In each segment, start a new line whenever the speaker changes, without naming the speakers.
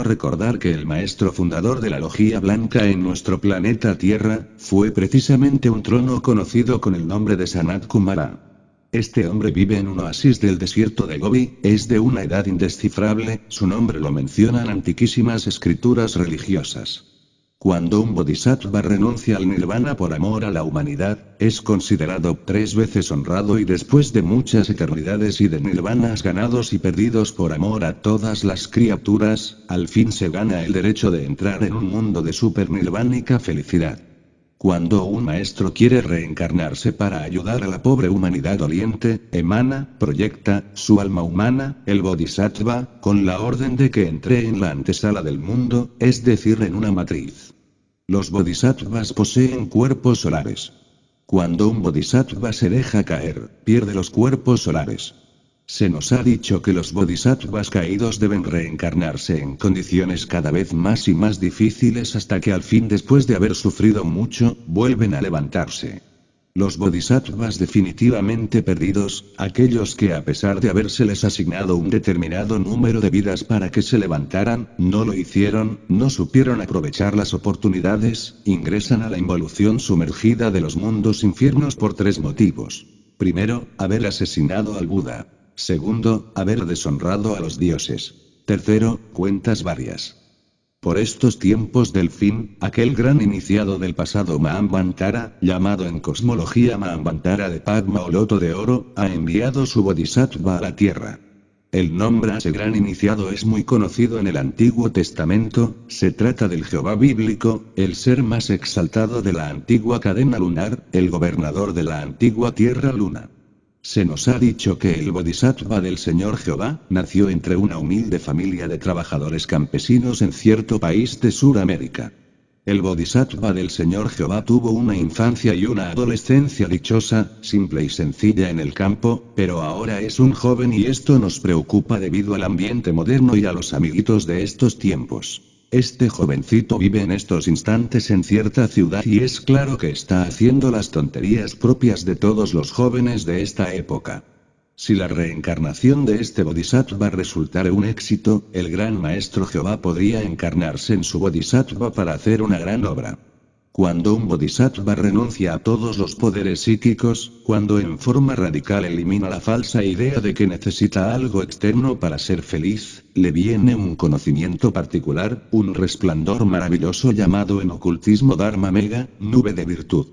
recordar que el maestro fundador de la Logia Blanca en nuestro planeta Tierra, fue precisamente un trono conocido con el nombre de Sanat Kumara. Este hombre vive en un oasis del desierto de Gobi, es de una edad indescifrable, su nombre lo mencionan antiquísimas escrituras religiosas. Cuando un bodhisattva renuncia al nirvana por amor a la humanidad, es considerado 3 veces honrado y después de muchas eternidades y de nirvanas ganados y perdidos por amor a todas las criaturas, al fin se gana el derecho de entrar en un mundo de super nirvánica felicidad. Cuando un maestro quiere reencarnarse para ayudar a la pobre humanidad doliente, proyecta su alma humana, el bodhisattva, con la orden de que entre en la antesala del mundo, es decir, en una matriz. Los bodhisattvas poseen cuerpos solares. Cuando un bodhisattva se deja caer, pierde los cuerpos solares. Se nos ha dicho que los bodhisattvas caídos deben reencarnarse en condiciones cada vez más y más difíciles hasta que al fin, después de haber sufrido mucho, vuelven a levantarse. Los bodhisattvas definitivamente perdidos, aquellos que a pesar de habérseles asignado un determinado número de vidas para que se levantaran, no lo hicieron, no supieron aprovechar las oportunidades, ingresan a la involución sumergida de los mundos infiernos por 3 motivos. Primero, haber asesinado al Buda. Segundo, haber deshonrado a los dioses. Tercero, cuentas varias. Por estos tiempos del fin, aquel gran iniciado del pasado Manvantara, llamado en cosmología Manvantara de Padma o Loto de Oro, ha enviado su bodhisattva a la Tierra. El nombre a ese gran iniciado es muy conocido en el Antiguo Testamento, se trata del Jehová bíblico, el ser más exaltado de la antigua cadena lunar, el gobernador de la antigua Tierra Luna. Se nos ha dicho que el bodhisattva del Señor Jehová, nació entre una humilde familia de trabajadores campesinos en cierto país de Suramérica. El bodhisattva del Señor Jehová tuvo una infancia y una adolescencia dichosa, simple y sencilla en el campo, pero ahora es un joven y esto nos preocupa debido al ambiente moderno y a los amiguitos de estos tiempos. Este jovencito vive en estos instantes en cierta ciudad y es claro que está haciendo las tonterías propias de todos los jóvenes de esta época. Si la reencarnación de este bodhisattva resultara un éxito, el gran maestro Jehová podría encarnarse en su bodhisattva para hacer una gran obra. Cuando un bodhisattva renuncia a todos los poderes psíquicos, cuando en forma radical elimina la falsa idea de que necesita algo externo para ser feliz, le viene un conocimiento particular, un resplandor maravilloso llamado en ocultismo Dharma Mega, nube de virtud.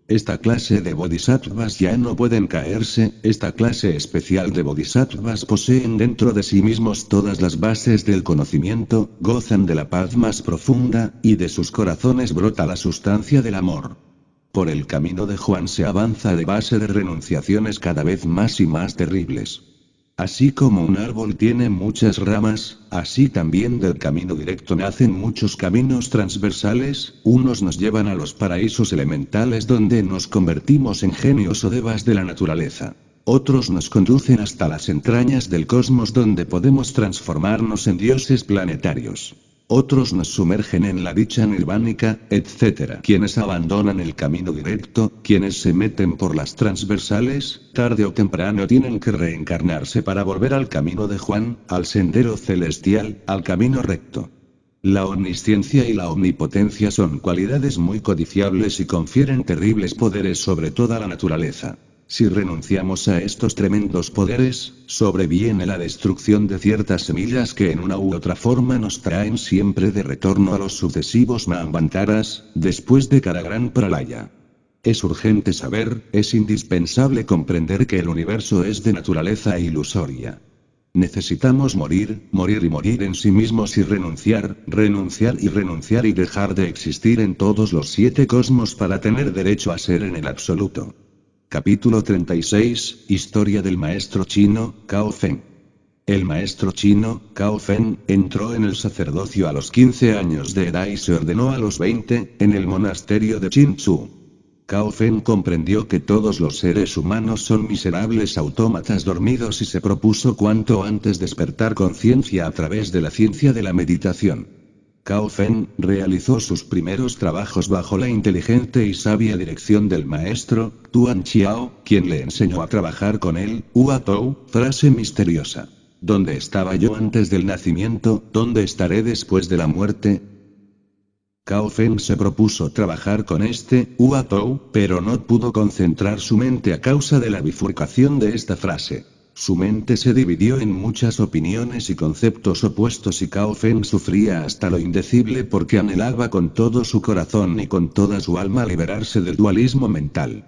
Esta clase de bodhisattvas ya no pueden caerse, esta clase especial de bodhisattvas poseen dentro de sí mismos todas las bases del conocimiento, gozan de la paz más profunda, y de sus corazones brota la sustancia del amor. Por el camino de Juan se avanza de base de renunciaciones cada vez más y más terribles. Así como un árbol tiene muchas ramas, así también del camino directo nacen muchos caminos transversales, unos nos llevan a los paraísos elementales donde nos convertimos en genios o devas de la naturaleza. Otros nos conducen hasta las entrañas del cosmos donde podemos transformarnos en dioses planetarios. Otros nos sumergen en la dicha nirvánica, etc. Quienes abandonan el camino directo, quienes se meten por las transversales, tarde o temprano tienen que reencarnarse para volver al camino de Juan, al sendero celestial, al camino recto. La omnisciencia y la omnipotencia son cualidades muy codiciables y confieren terribles poderes sobre toda la naturaleza. Si renunciamos a estos tremendos poderes, sobreviene la destrucción de ciertas semillas que en una u otra forma nos traen siempre de retorno a los sucesivos Manvantaras, después de cada gran pralaya. Es urgente saber, es indispensable comprender que el universo es de naturaleza ilusoria. Necesitamos morir, morir y morir en sí mismos y renunciar, renunciar y renunciar y dejar de existir en todos los 7 cosmos para tener derecho a ser en el absoluto. Capítulo 36, Historia del maestro chino, Cao Feng. El maestro chino, Cao Feng, entró en el sacerdocio a los 15 años de edad y se ordenó a los 20, en el monasterio de Qinzhou. Cao Feng comprendió que todos los seres humanos son miserables autómatas dormidos y se propuso cuanto antes despertar conciencia a través de la ciencia de la meditación. Cao Feng realizó sus primeros trabajos bajo la inteligente y sabia dirección del maestro, Tuan Chiao, quien le enseñó a trabajar con él, Ua Tou, frase misteriosa. ¿Dónde estaba yo antes del nacimiento? ¿Dónde estaré después de la muerte? Cao Fen se propuso trabajar con este Tou, pero no pudo concentrar su mente a causa de la bifurcación de esta frase. Su mente se dividió en muchas opiniones y conceptos opuestos y Cao Fen sufría hasta lo indecible porque anhelaba con todo su corazón y con toda su alma liberarse del dualismo mental.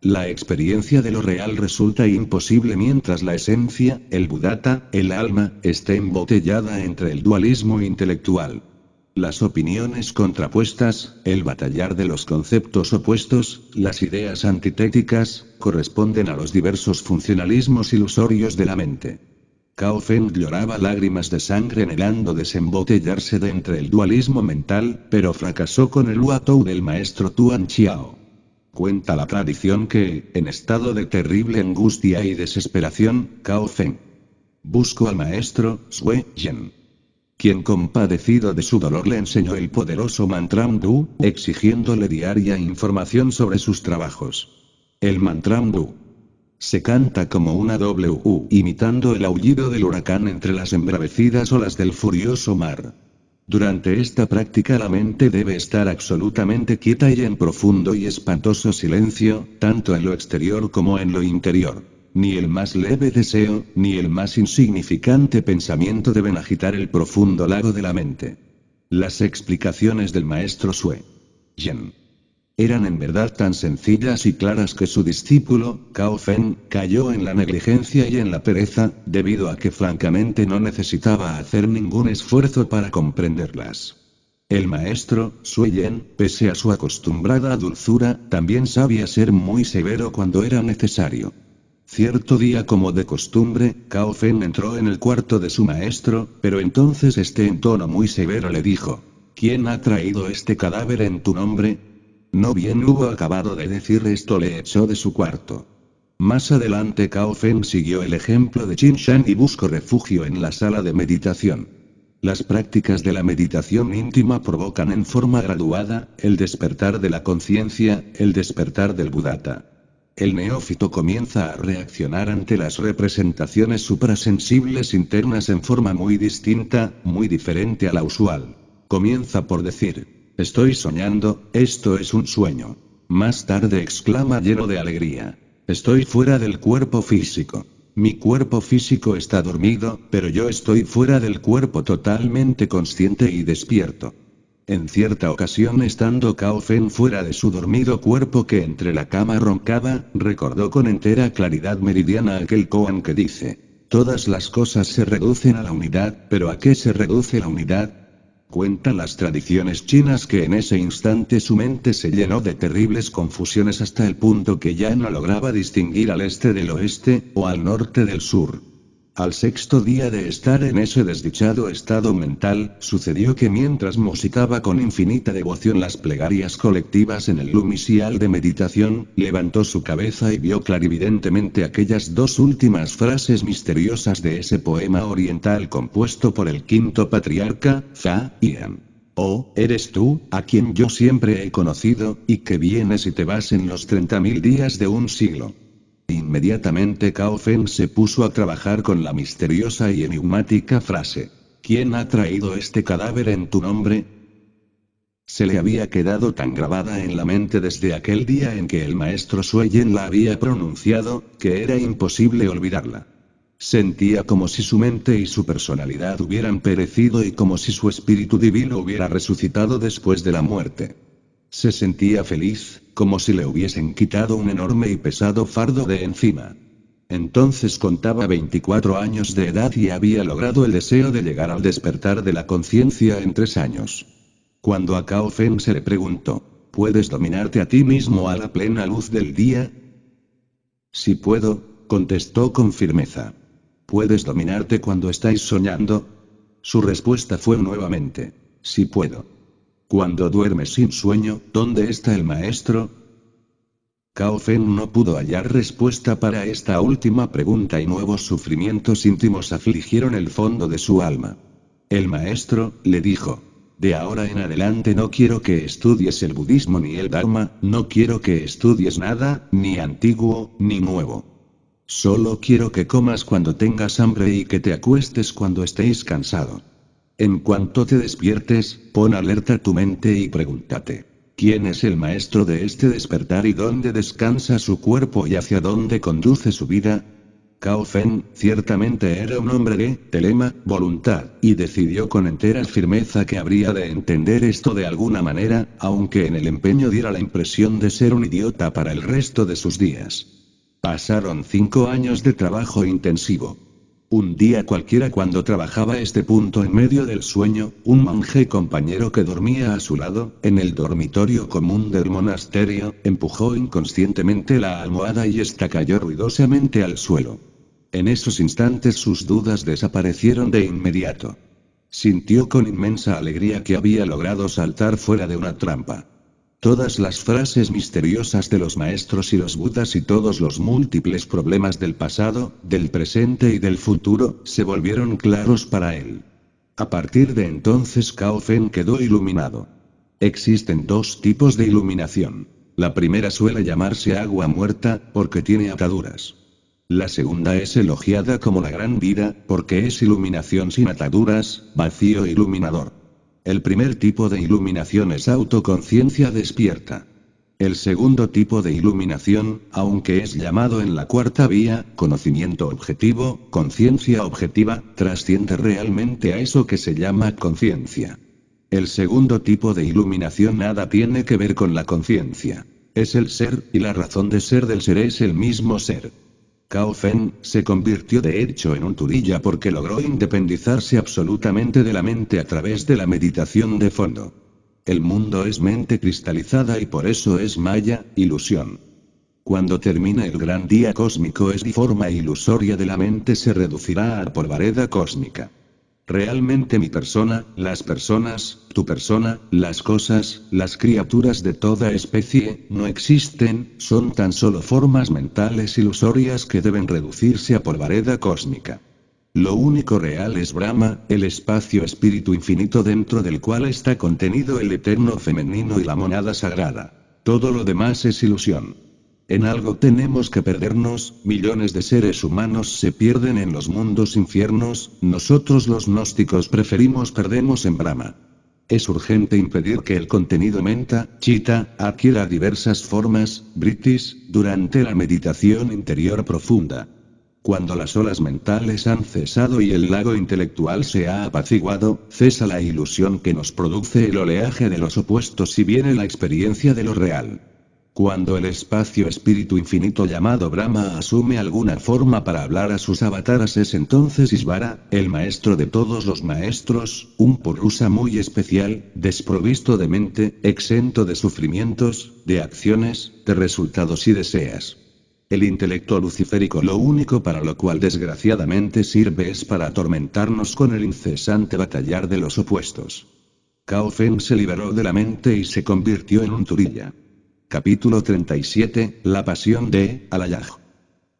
La experiencia de lo real resulta imposible mientras la esencia, el Buddhata, el alma, esté embotellada entre el dualismo intelectual. Las opiniones contrapuestas, el batallar de los conceptos opuestos, las ideas antitéticas, corresponden a los diversos funcionalismos ilusorios de la mente. Cao Fen lloraba lágrimas de sangre anhelando desembotellarse de entre el dualismo mental, pero fracasó con el Tou del maestro Tuan Chiao. Cuenta la tradición que, en estado de terrible angustia y desesperación, Cao Fen buscó al maestro Sui Yen, quien compadecido de su dolor le enseñó el poderoso Mantram Du, exigiéndole diaria información sobre sus trabajos. El Mantram Du se canta como una W, imitando el aullido del huracán entre las embravecidas olas del furioso mar. Durante esta práctica la mente debe estar absolutamente quieta y en profundo y espantoso silencio, tanto en lo exterior como en lo interior. Ni el más leve deseo, ni el más insignificante pensamiento deben agitar el profundo lago de la mente. Las explicaciones del maestro Sui Yen eran en verdad tan sencillas y claras que su discípulo, Cao Fen, cayó en la negligencia y en la pereza, debido a que francamente no necesitaba hacer ningún esfuerzo para comprenderlas. El maestro, Sui Yen, pese a su acostumbrada dulzura, también sabía ser muy severo cuando era necesario. Cierto día como de costumbre, Cao Fen entró en el cuarto de su maestro, pero entonces este en tono muy severo le dijo: ¿Quién ha traído este cadáver en tu nombre? No bien hubo acabado de decir esto le echó de su cuarto. Más adelante Cao Fen siguió el ejemplo de Qin Shan y buscó refugio en la sala de meditación. Las prácticas de la meditación íntima provocan en forma graduada, el despertar de la conciencia, el despertar del Buddhata. El neófito comienza a reaccionar ante las representaciones suprasensibles internas en forma muy distinta, muy diferente a la usual. Comienza por decir: estoy soñando, esto es un sueño. Más tarde exclama lleno de alegría: estoy fuera del cuerpo físico. Mi cuerpo físico está dormido, pero yo estoy fuera del cuerpo totalmente consciente y despierto. En cierta ocasión estando Cao Fen fuera de su dormido cuerpo que entre la cama roncaba, recordó con entera claridad meridiana aquel koan que dice: todas las cosas se reducen a la unidad, pero ¿a qué se reduce la unidad? Cuentan las tradiciones chinas que en ese instante su mente se llenó de terribles confusiones hasta el punto que ya no lograba distinguir al este del oeste, o al norte del sur. Al sexto día de estar en ese desdichado estado mental, sucedió que mientras musitaba con infinita devoción las plegarias colectivas en el lumisial de meditación, levantó su cabeza y vio clarividentemente aquellas dos últimas frases misteriosas de ese poema oriental compuesto por el quinto patriarca, Fa Hien. Oh, eres tú, a quien yo siempre he conocido, y que vienes y te vas en los 30.000 días de un siglo. Inmediatamente Cao Fen se puso a trabajar con la misteriosa y enigmática frase: ¿quién ha traído este cadáver en tu nombre? Se le había quedado tan grabada en la mente desde aquel día en que el maestro Sui Yen la había pronunciado, que era imposible olvidarla. Sentía como si su mente y su personalidad hubieran perecido y como si su espíritu divino hubiera resucitado después de la muerte. Se sentía feliz, como si le hubiesen quitado un enorme y pesado fardo de encima. Entonces contaba 24 años de edad y había logrado el deseo de llegar al despertar de la conciencia en 3 años. Cuando a Cao Fen se le preguntó: ¿puedes dominarte a ti mismo a la plena luz del día? Sí puedo, contestó con firmeza. ¿Puedes dominarte cuando estáis soñando? Su respuesta fue nuevamente: sí puedo. Cuando duermes sin sueño, ¿dónde está el maestro? Cao Fen no pudo hallar respuesta para esta última pregunta y nuevos sufrimientos íntimos afligieron el fondo de su alma. El maestro, le dijo: de ahora en adelante no quiero que estudies el budismo ni el dharma, no quiero que estudies nada, ni antiguo, ni nuevo. Solo quiero que comas cuando tengas hambre y que te acuestes cuando estés cansado. En cuanto te despiertes, pon alerta tu mente y pregúntate: ¿quién es el maestro de este despertar y dónde descansa su cuerpo y hacia dónde conduce su vida? Cao Fen, ciertamente era un hombre de telema, voluntad, y decidió con entera firmeza que habría de entender esto de alguna manera, aunque en el empeño diera la impresión de ser un idiota para el resto de sus días. Pasaron 5 años de trabajo intensivo. Un día cualquiera, cuando trabajaba este punto en medio del sueño, un monje compañero que dormía a su lado, en el dormitorio común del monasterio, empujó inconscientemente la almohada y ésta cayó ruidosamente al suelo. En esos instantes sus dudas desaparecieron de inmediato. Sintió con inmensa alegría que había logrado saltar fuera de una trampa. Todas las frases misteriosas de los maestros y los budas y todos los múltiples problemas del pasado, del presente y del futuro, se volvieron claros para él. A partir de entonces Cao Fen quedó iluminado. Existen dos tipos de iluminación. La primera suele llamarse agua muerta, porque tiene ataduras. La segunda es elogiada como la gran vida, porque es iluminación sin ataduras, vacío iluminador. El primer tipo de iluminación es autoconciencia despierta. El segundo tipo de iluminación, aunque es llamado en la cuarta vía, conocimiento objetivo, conciencia objetiva, trasciende realmente a eso que se llama conciencia. El segundo tipo de iluminación nada tiene que ver con la conciencia. Es el ser, y la razón de ser del ser es el mismo ser. Cao Fen se convirtió de hecho en un turilla porque logró independizarse absolutamente de la mente a través de la meditación de fondo. El mundo es mente cristalizada y por eso es maya, ilusión. Cuando termine el gran día cósmico, es forma ilusoria de la mente se reducirá a polvareda cósmica. Realmente mi persona, las personas, tu persona, las cosas, las criaturas de toda especie, no existen, son tan solo formas mentales ilusorias que deben reducirse a polvareda cósmica. Lo único real es Brahma, el espacio espíritu infinito dentro del cual está contenido el eterno femenino y la monada sagrada. Todo lo demás es ilusión. En algo tenemos que perdernos, millones de seres humanos se pierden en los mundos infiernos, nosotros los gnósticos preferimos perdernos en Brahma. Es urgente impedir que el contenido menta, chitta, adquiera diversas formas, britis, durante la meditación interior profunda. Cuando las olas mentales han cesado y el lago intelectual se ha apaciguado, cesa la ilusión que nos produce el oleaje de los opuestos y viene la experiencia de lo real. Cuando el espacio espíritu infinito llamado Brahma asume alguna forma para hablar a sus avataras, es entonces Ishvara, el maestro de todos los maestros, un Purusa muy especial, desprovisto de mente, exento de sufrimientos, de acciones, de resultados y deseas. El intelecto luciférico lo único para lo cual desgraciadamente sirve es para atormentarnos con el incesante batallar de los opuestos. Cao Fen se liberó de la mente y se convirtió en un turilla. Capítulo 37, La pasión de Alayaj.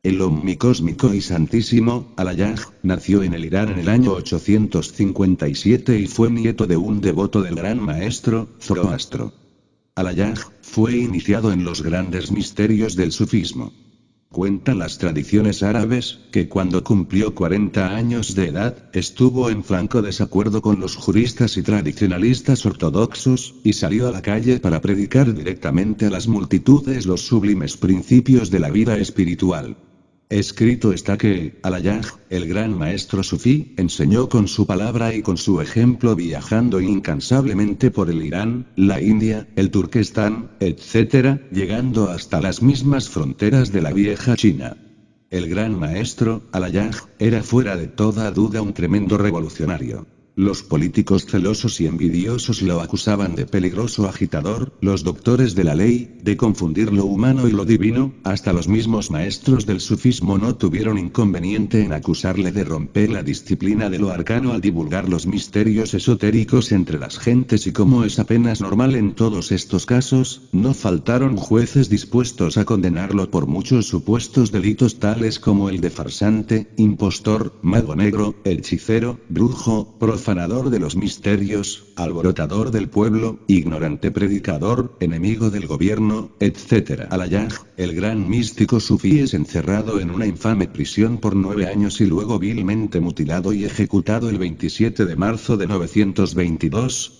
El omnicósmico y santísimo, Alayaj, nació en el Irán en el año 857 y fue nieto de un devoto del gran maestro, Zoroastro. Alayaj fue iniciado en los grandes misterios del sufismo. Cuentan las tradiciones árabes, que cuando cumplió 40 años de edad, estuvo en franco desacuerdo con los juristas y tradicionalistas ortodoxos, y salió a la calle para predicar directamente a las multitudes los sublimes principios de la vida espiritual. Escrito está que, Alayaj, el gran maestro sufí, enseñó con su palabra y con su ejemplo viajando incansablemente por el Irán, la India, el Turquestán, etc., llegando hasta las mismas fronteras de la vieja China. El gran maestro, Alayaj, era fuera de toda duda un tremendo revolucionario. Los políticos celosos y envidiosos lo acusaban de peligroso agitador, los doctores de la ley, de confundir lo humano y lo divino, hasta los mismos maestros del sufismo no tuvieron inconveniente en acusarle de romper la disciplina de lo arcano al divulgar los misterios esotéricos entre las gentes, y como es apenas normal en todos estos casos, no faltaron jueces dispuestos a condenarlo por muchos supuestos delitos tales como el de farsante, impostor, mago negro, hechicero, brujo, profanador de los misterios, alborotador del pueblo, ignorante predicador, enemigo del gobierno, etc. Al-Ayaj, el gran místico sufí, es encerrado en una infame prisión por 9 años y luego vilmente mutilado y ejecutado el 27 de marzo de 922.